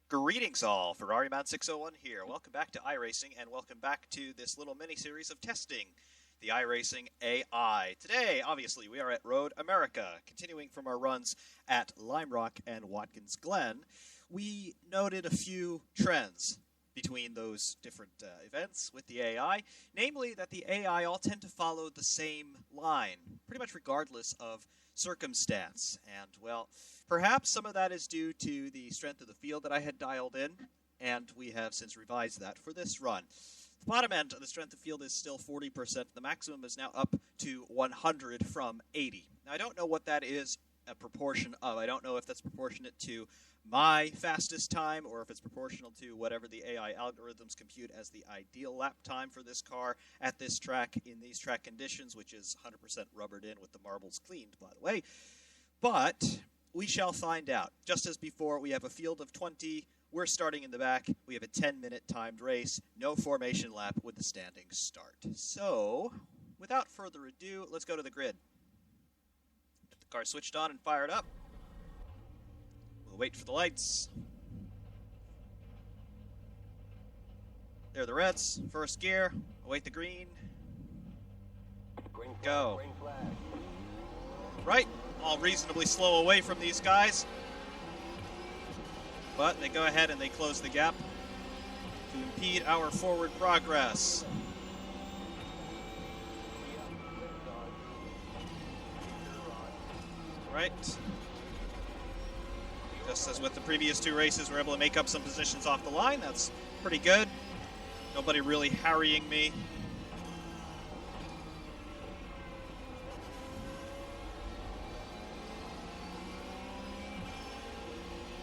Greetings all, Ferrari Man 601 here. Welcome back to iRacing and welcome back to this little mini-series of testing the iRacing AI. Today, obviously, we are at Road America, continuing from our runs at Lime Rock and Watkins Glen. We noted a few trends between those different events with the AI, namely that the AI all tend to follow the same line, pretty much regardless of circumstance. And, well, perhaps some of that is due to the strength of the field that I had dialed in, and we have since revised that for this run. The bottom end of the strength of field is still 40%. The maximum is now up to 100 from 80. Now, I don't know what that is a proportion of. I don't know if that's proportionate to my fastest time or if it's proportional to whatever the AI algorithms compute as the ideal lap time for this car at this track in these track conditions, which is 100% rubbered in with the marbles cleaned, by the way. But we shall find out. Just as before, we have a field of 20. We're starting in the back. We have a 10-minute timed race. No formation lap with the standing start. So, without further ado, let's go to the grid. Get the car switched on and fired up. We'll wait for the lights. There are the reds. First gear. Await the green. Go. Right. All reasonably slow away from these guys. But they go ahead and they close the gap to impede our forward progress. Right. Just as with the previous two races, we're able to make up some positions off the line. That's pretty good. Nobody really harrying me.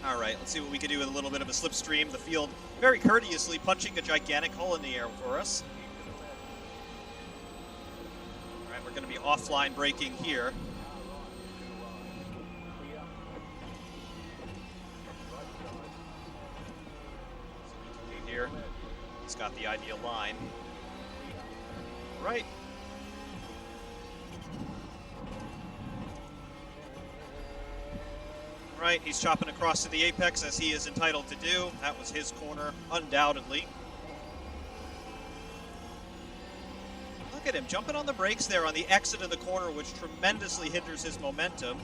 All right, let's see what we can do with a little bit of a slipstream. The field very courteously punching a gigantic hole in the air for us. All right, we're going to be offline braking here. Here. He's got the ideal line. Right. Right, he's chopping across to the apex as he is entitled to do. That was his corner, undoubtedly. Look at him jumping on the brakes there on the exit of the corner, which tremendously hinders his momentum,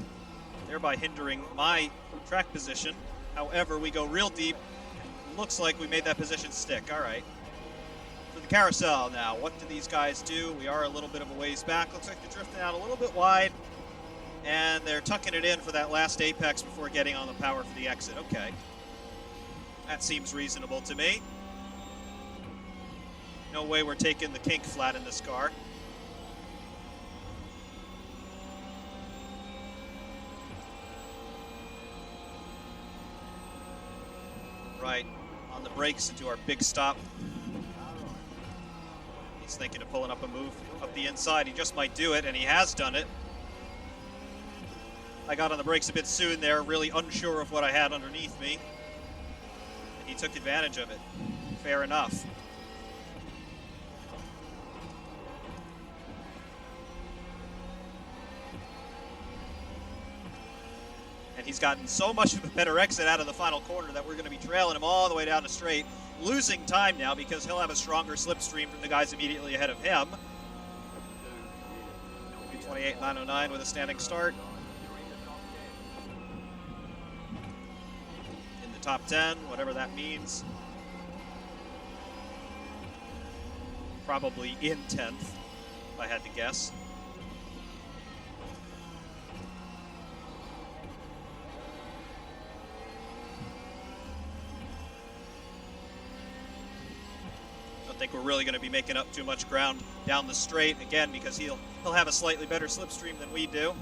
thereby hindering my track position. However, we go real deep. Looks like we made that position stick. All right. For the carousel now, what do these guys do? We are a little bit of a ways back. Looks like they're drifting out a little bit wide, and they're tucking it in for that last apex before getting on the power for the exit. Okay. That seems reasonable to me. No way we're taking the kink flat in this car. Right. On the brakes into our big stop. He's thinking of pulling up a move up the inside. He just might do it, and he has done it. I got on the brakes a bit soon there, really unsure of what I had underneath me. And he took advantage of it. Fair enough. And he's gotten so much of a better exit out of the final corner that we're going to be trailing him all the way down the straight, losing time now because he'll have a stronger slipstream from the guys immediately ahead of him. 2:28.909 with a standing start. In the top 10, whatever that means. Probably in 10th, if I had to guess. I think we're really going to be making up too much ground down the straight again because he'll have a slightly better slipstream than we do.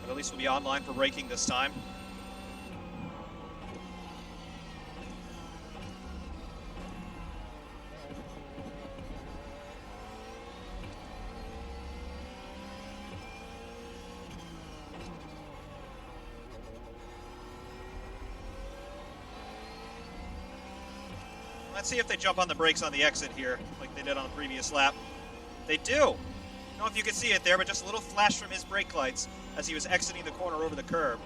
But at least we'll be online for braking this time. Let's see if they jump on the brakes on the exit here, like they did on the previous lap. They do. I don't know if you can see it there, but just a little flash from his brake lights as he was exiting the corner over the curb.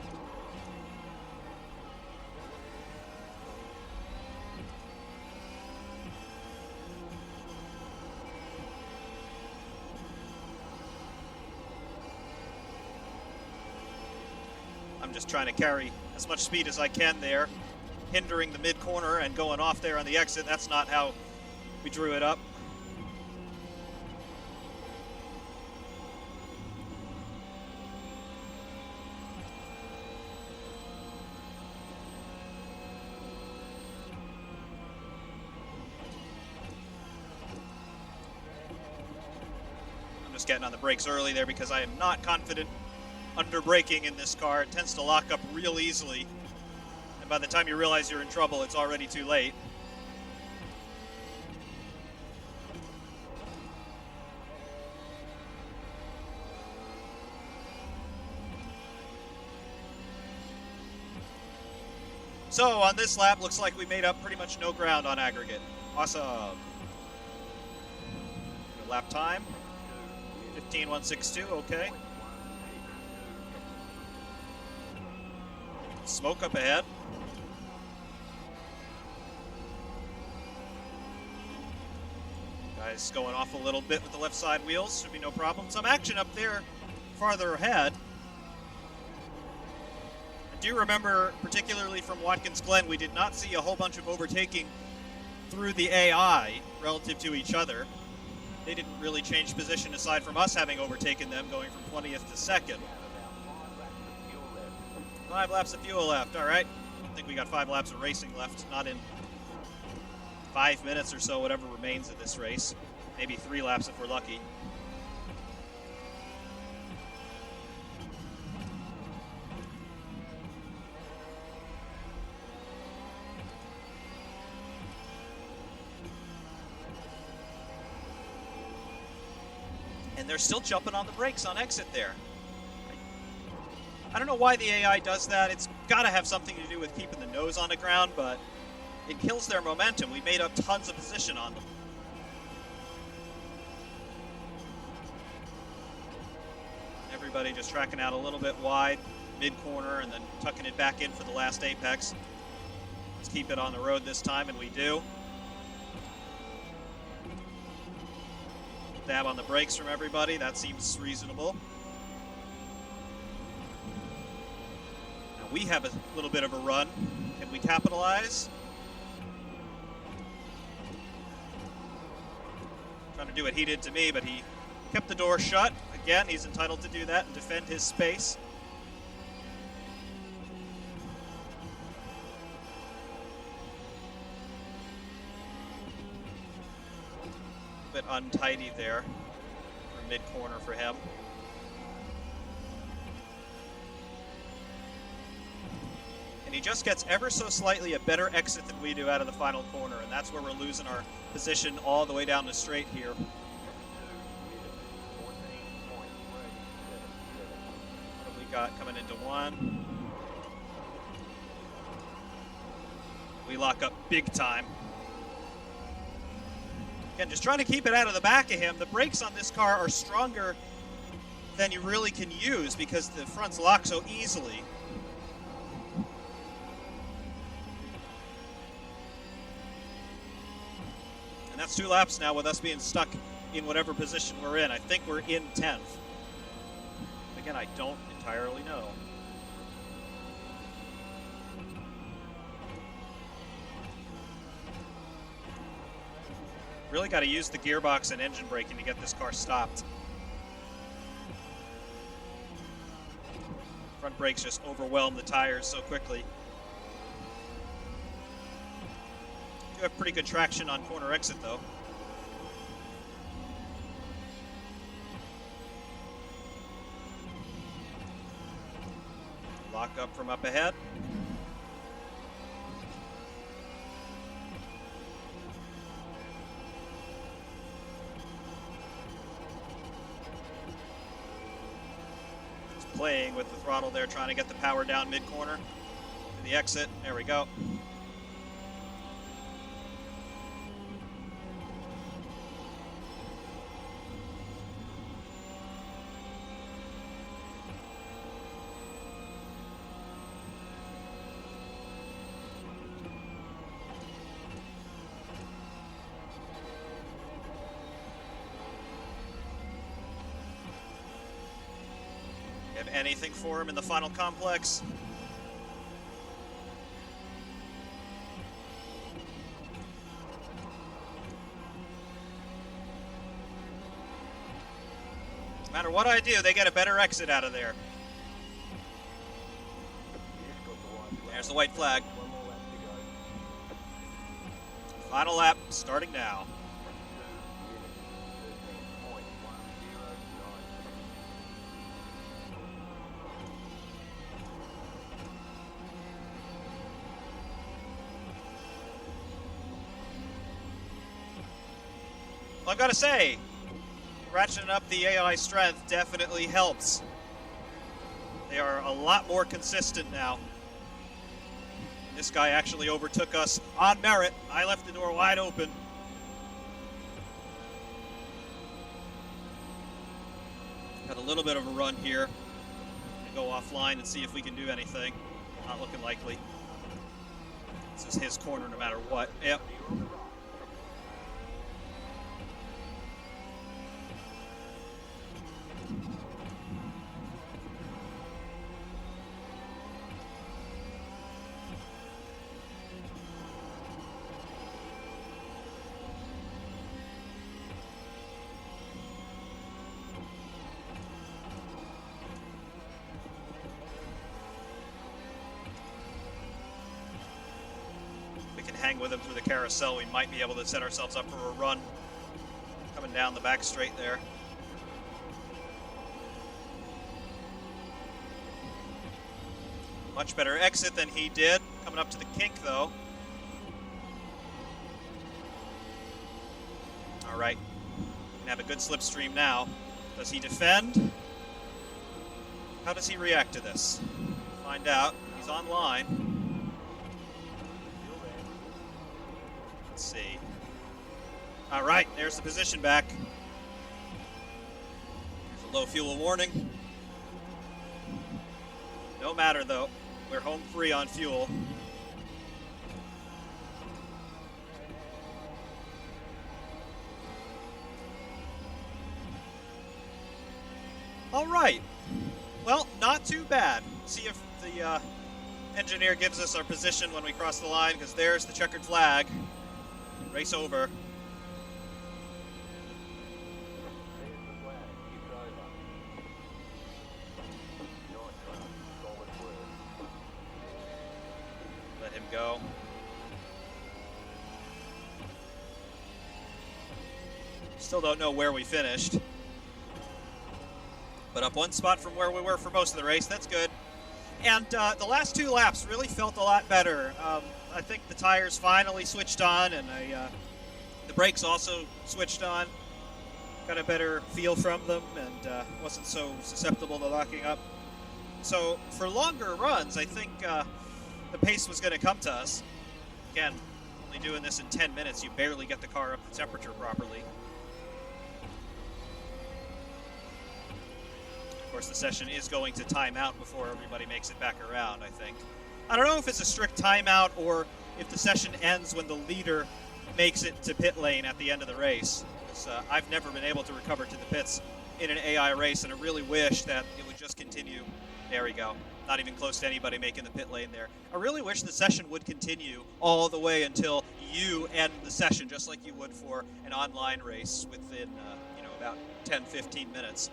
I'm just trying to carry as much speed as I can there, hindering the mid-corner and going off there on the exit. That's not how we drew it up. I'm just getting on the brakes early there because I am not confident under braking in this car. It tends to lock up real easily, and by the time you realize you're in trouble, it's already too late. So on this lap, looks like we made up pretty much no ground on aggregate. Awesome. Lap time, 15.162, okay. Smoke up ahead. Guys going off a little bit with the left side wheels, should be no problem. Some action up there farther ahead. I do remember, particularly from Watkins Glen, we did not see a whole bunch of overtaking through the AI relative to each other. They didn't really change position aside from us having overtaken them, going from 20th to 2nd. 5 laps of fuel left, all right. I think we got 5 laps of racing left, not in 5 minutes or so, whatever remains of this race. Maybe 3 laps if we're lucky. And they're still jumping on the brakes on exit there. I don't know why the AI does that. It's got to have something to do with keeping the nose on the ground, but it kills their momentum. We made up tons of position on them. Everybody just tracking out a little bit wide, mid-corner, and then tucking it back in for the last apex. Let's keep it on the road this time, and we do. Dab on the brakes from everybody. That seems reasonable. We have a little bit of a run. Can we capitalize? Trying to do what he did to me, but he kept the door shut. Again, he's entitled to do that and defend his space. A bit untidy there for mid-corner for him. And he just gets ever so slightly a better exit than we do out of the final corner, and that's where we're losing our position all the way down the straight here. What have we got coming into 1? We lock up big time. Again, just trying to keep it out of the back of him. The brakes on this car are stronger than you really can use because the fronts lock so easily. That's 2 laps now with us being stuck in whatever position we're in. I think we're in 10th. Again, I don't entirely know. Really got to use the gearbox and engine braking to get this car stopped. Front brakes just overwhelm the tires so quickly. We have pretty good traction on corner exit, though. Lock up from up ahead. Just playing with the throttle there, trying to get the power down mid-corner to the exit. There we go. have anything for him in the final complex? No matter what I do, they get a better exit out of there. There's the white flag. Final lap starting now. Well, I've got to say, ratcheting up the AI strength definitely helps. They are a lot more consistent now. This guy actually overtook us on merit. I left the door wide open. Got a little bit of a run here. Go offline and see if we can do anything. Not looking likely. This is his corner no matter what. Yep. Hang with him through the carousel, we might be able to set ourselves up for a run. Coming down the back straight there. Much better exit than he did. Coming up to the kink though. All right, we have a good slipstream now. Does he defend? How does he react to this? Find out. He's online. Let's see. All right, there's the position back. There's a low fuel warning. No matter though, we're home free on fuel. All right. Well, not too bad. See if the engineer gives us our position when we cross the line, because there's the checkered flag. Race over. Let him go. Still don't know where we finished. But up one spot from where we were for most of the race. That's good. And the last two laps really felt a lot better. I think the tires finally switched on, and the brakes also switched on. Got a better feel from them, and wasn't so susceptible to locking up. So for longer runs, I think the pace was going to come to us. Again, only doing this in 10 minutes, you barely get the car up to temperature properly. Of course, the session is going to time out before everybody makes it back around, I think. I don't know if it's a strict timeout or if the session ends when the leader makes it to pit lane at the end of the race. Because I've never been able to recover to the pits in an AI race, and I really wish that it would just continue. There we go. Not even close to anybody making the pit lane there. I really wish the session would continue all the way until you end the session, just like you would for an online race within, about 10, 15 minutes.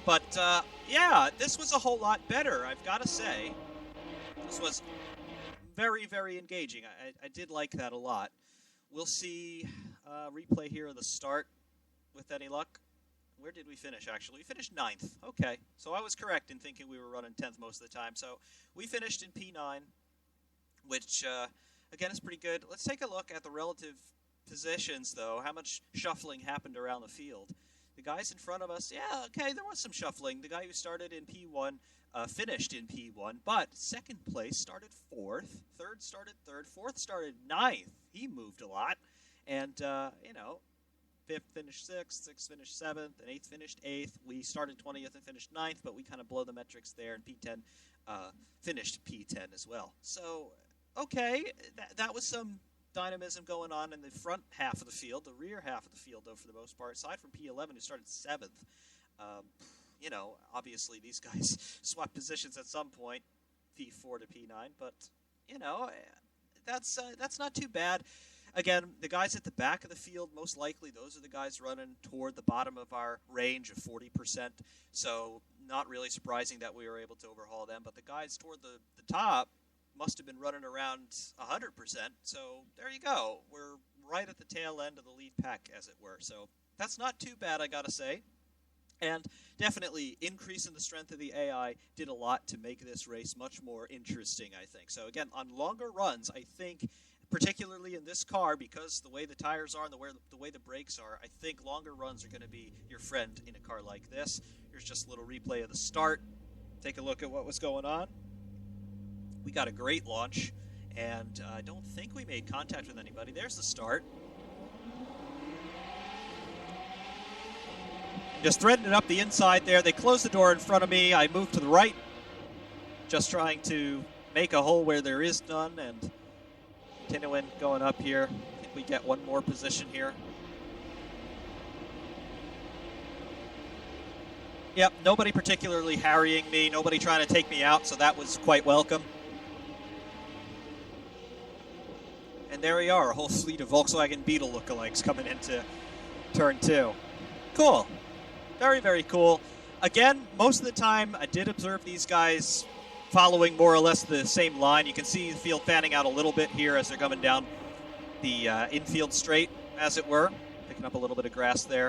But, yeah, this was a whole lot better, I've got to say. This was very, very engaging. I did like that a lot. We'll see replay here of the start with any luck. Where did we finish, actually? We finished 9th. Okay, so I was correct in thinking we were running 10th most of the time. So we finished in P9, which, again, is pretty good. Let's take a look at the relative positions, though. How much shuffling happened around the field. The guys in front of us, yeah, okay, there was some shuffling. The guy who started in P1 finished in P1, but second place started 4th, third started 3rd, 4th started 9th. He moved a lot. And, 5th finished 6th, 6th finished 7th, and 8th finished 8th. We started 20th and finished 9th, but we kind of blow the metrics there, and P10 finished P10 as well. So, okay, that was some dynamism going on in the front half of the field. The rear half of the field, though, for the most part, aside from P11, who started 7th, obviously these guys swap positions at some point, P4 to P9, but, that's not too bad. Again, the guys at the back of the field, most likely, those are the guys running toward the bottom of our range of 40%. So not really surprising that we were able to overhaul them. But the guys toward the top must have been running around 100%. So there you go. We're right at the tail end of the lead pack, as it were. So that's not too bad, I got to say. And definitely increasing the strength of the AI did a lot to make this race much more interesting, I think. So again, on longer runs, I think, particularly in this car, because the way the tires are and the way the brakes are, I think longer runs are going to be your friend in a car like this. Here's just a little replay of the start. Take a look at what was going on. We got a great launch, and I don't think we made contact with anybody. There's the start. Just threading it up the inside there. They closed the door in front of me. I moved to the right, just trying to make a hole where there is none, and continuing going up here. I think we get one more position here. Yep, nobody particularly harrying me, nobody trying to take me out, so that was quite welcome. And there we are, a whole fleet of Volkswagen Beetle lookalikes coming into turn 2. Cool. Very, very cool. Again, most of the time, I did observe these guys following more or less the same line. You can see the field fanning out a little bit here as they're coming down the infield straight, as it were. Picking up a little bit of grass there,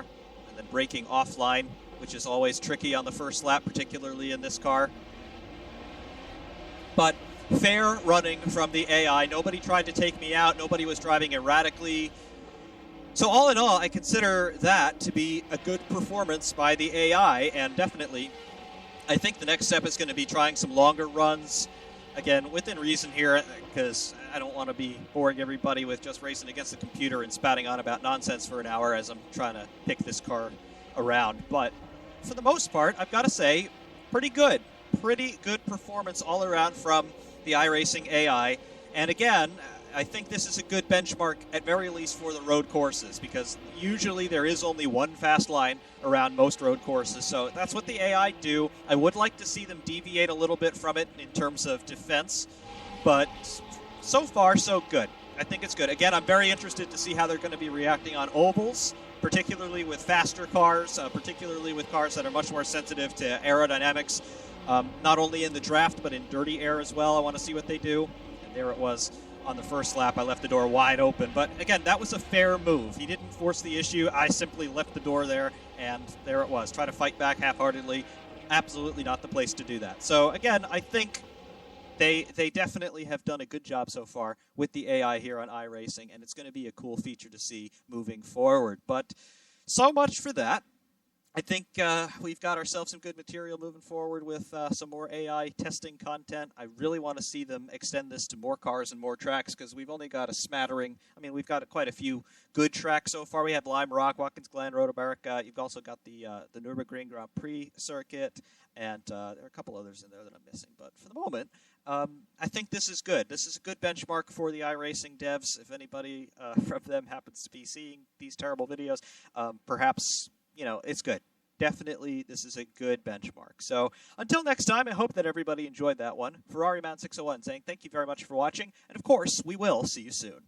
and then braking offline, which is always tricky on the first lap, particularly in this car. But fair running from the AI. Nobody tried to take me out. Nobody was driving erratically. So all in all, I consider that to be a good performance by the AI, and definitely I think the next step is going to be trying some longer runs, again, within reason here, because I don't want to be boring everybody with just racing against the computer and spouting on about nonsense for an hour as I'm trying to pick this car around. But for the most part, I've got to say, pretty good. Pretty good performance all around from the iRacing AI. And again, I think this is a good benchmark, at very least for the road courses, because usually there is only one fast line around most road courses. So that's what the AI do. I would like to see them deviate a little bit from it in terms of defense, but so far, so good. I think it's good. Again, I'm very interested to see how they're going to be reacting on ovals, particularly with faster cars, particularly with cars that are much more sensitive to aerodynamics, not only in the draft, but in dirty air as well. I want to see what they do. And there it was. On the first lap, I left the door wide open. But again, that was a fair move. He didn't force the issue. I simply left the door there, and there it was. Try to fight back half-heartedly. Absolutely not the place to do that. So again, I think they definitely have done a good job so far with the AI here on iRacing, and it's going to be a cool feature to see moving forward. But so much for that. I think we've got ourselves some good material moving forward with some more AI testing content. I really want to see them extend this to more cars and more tracks, because we've only got a smattering. I mean, we've got quite a few good tracks so far. We have Lime Rock, Watkins Glen, Road America. You've also got the Nürburgring Grand Prix circuit, and there are a couple others in there that I'm missing. But for the moment, I think this is good. This is a good benchmark for the iRacing devs. If anybody from them happens to be seeing these terrible videos, perhaps, it's good. Definitely, this is a good benchmark. So until next time, I hope that everybody enjoyed that one. Ferrari Man 601 saying thank you very much for watching. And of course, we will see you soon.